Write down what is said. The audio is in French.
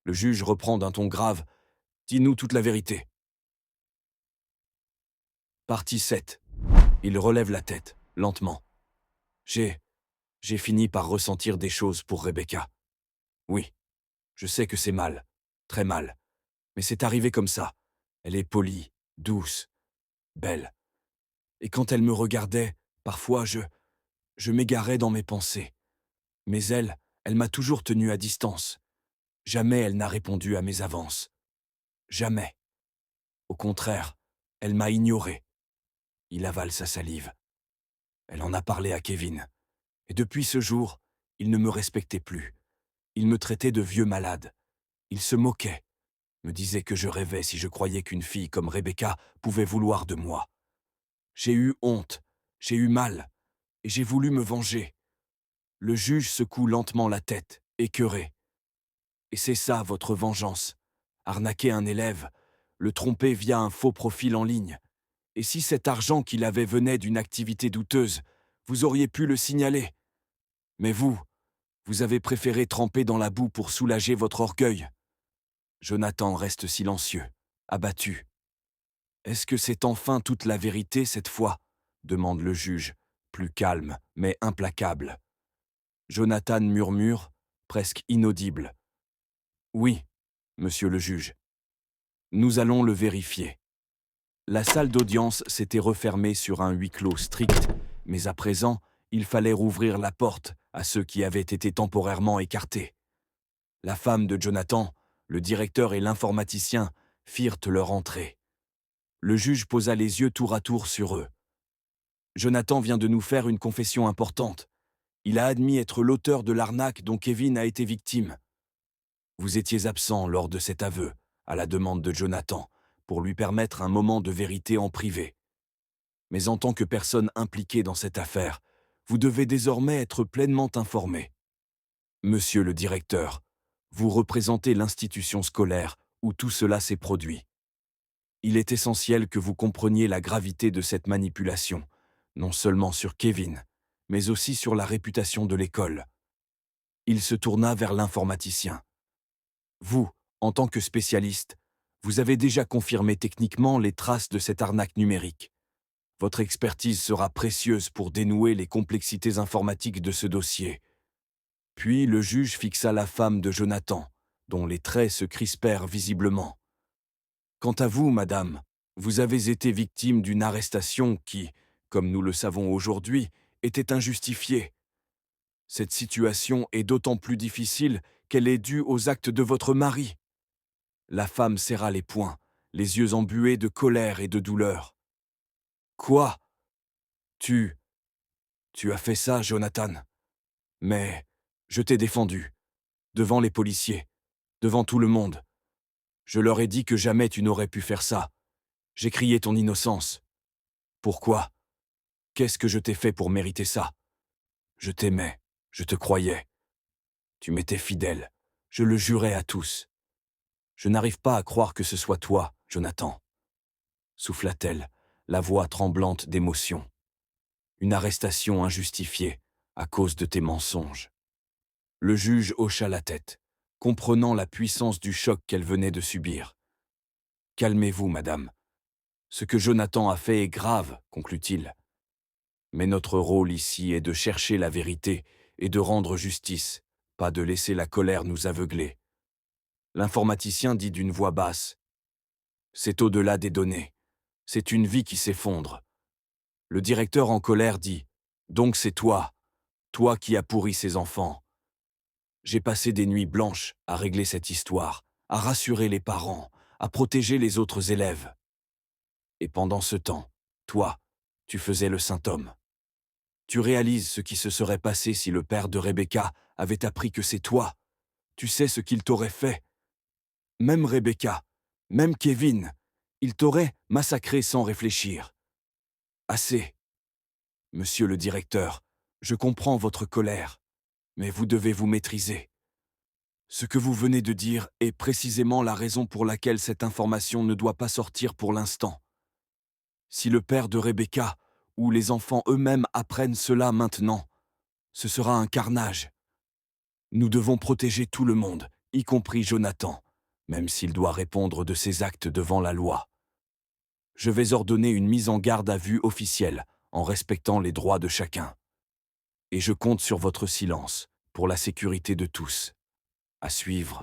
Le juge reprend d'un ton grave. Dis-nous toute la vérité. Partie 7. Il relève la tête, lentement. J'ai fini par ressentir des choses pour Rebecca. Oui, je sais que c'est mal, très mal. Mais c'est arrivé comme ça. Elle est polie, douce, belle. Et quand elle me regardait, parfois je m'égarais dans mes pensées. Mais elle m'a toujours tenu à distance. Jamais elle n'a répondu à mes avances. Jamais. Au contraire, elle m'a ignoré. Il avale sa salive. Elle en a parlé à Kevin. Et depuis ce jour, il ne me respectait plus. Il me traitait de vieux malade. Il se moquait, me disait que je rêvais si je croyais qu'une fille comme Rebecca pouvait vouloir de moi. J'ai eu honte, j'ai eu mal, et j'ai voulu me venger. Le juge secoue lentement la tête, écœuré. Et c'est ça votre vengeance. Arnaquer un élève, le tromper via un faux profil en ligne. Et si cet argent qu'il avait venait d'une activité douteuse, vous auriez pu le signaler. Mais vous avez préféré tremper dans la boue pour soulager votre orgueil. Jonathan reste silencieux, abattu. Est-ce que c'est enfin toute la vérité cette fois ? Demande le juge, plus calme, mais implacable. Jonathan murmure, presque inaudible. Oui, monsieur le juge. Nous allons le vérifier. La salle d'audience s'était refermée sur un huis clos strict, mais à présent, il fallait rouvrir la porte à ceux qui avaient été temporairement écartés. La femme de Jonathan, le directeur et l'informaticien firent leur entrée. Le juge posa les yeux tour à tour sur eux. Jonathan vient de nous faire une confession importante. Il a admis être l'auteur de l'arnaque dont Kevin a été victime. Vous étiez absent lors de cet aveu, à la demande de Jonathan, pour lui permettre un moment de vérité en privé. Mais en tant que personne impliquée dans cette affaire, vous devez désormais être pleinement informé. Monsieur le directeur, vous représentez l'institution scolaire où tout cela s'est produit. Il est essentiel que vous compreniez la gravité de cette manipulation, non seulement sur Kevin, mais aussi sur la réputation de l'école. Il se tourna vers l'informaticien. Vous, en tant que spécialiste, vous avez déjà confirmé techniquement les traces de cette arnaque numérique. Votre expertise sera précieuse pour dénouer les complexités informatiques de ce dossier. Puis le juge fixa la femme de Jonathan, dont les traits se crispèrent visiblement. Quant à vous, madame, vous avez été victime d'une arrestation qui, comme nous le savons aujourd'hui, était injustifiée. Cette situation est d'autant plus difficile qu'elle est due aux actes de votre mari. La femme serra les poings, les yeux embués de colère et de douleur. Quoi ? Tu as fait ça, Jonathan. Mais je t'ai défendu, devant les policiers, devant tout le monde. Je leur ai dit que jamais tu n'aurais pu faire ça. J'ai crié ton innocence. Pourquoi ? Qu'est-ce que je t'ai fait pour mériter ça ? Je t'aimais, je te croyais. Tu m'étais fidèle, je le jurais à tous. Je n'arrive pas à croire que ce soit toi, Jonathan. Souffla-t-elle, la voix tremblante d'émotion. Une arrestation injustifiée, à cause de tes mensonges. Le juge hocha la tête, comprenant la puissance du choc qu'elle venait de subir. Calmez-vous, madame. Ce que Jonathan a fait est grave, conclut-il. Mais notre rôle ici est de chercher la vérité et de rendre justice, pas de laisser la colère nous aveugler. L'informaticien dit d'une voix basse. C'est au-delà des données. C'est une vie qui s'effondre. Le directeur en colère dit. Donc c'est toi, toi qui as pourri ces enfants. J'ai passé des nuits blanches à régler cette histoire, à rassurer les parents, à protéger les autres élèves. Et pendant ce temps, toi, tu faisais le saint homme. Tu réalises ce qui se serait passé si le père de Rebecca avait appris que c'est toi. Tu sais ce qu'il t'aurait fait. Même Rebecca, même Kevin, il t'aurait massacré sans réfléchir. Assez. Monsieur le directeur, je comprends votre colère, mais vous devez vous maîtriser. Ce que vous venez de dire est précisément la raison pour laquelle cette information ne doit pas sortir pour l'instant. Si le père de Rebecca ou les enfants eux-mêmes apprennent cela maintenant, ce sera un carnage. Nous devons protéger tout le monde, y compris Jonathan, même s'il doit répondre de ses actes devant la loi. Je vais ordonner une mise en garde à vue officielle, en respectant les droits de chacun. Et je compte sur votre silence, pour la sécurité de tous. À suivre.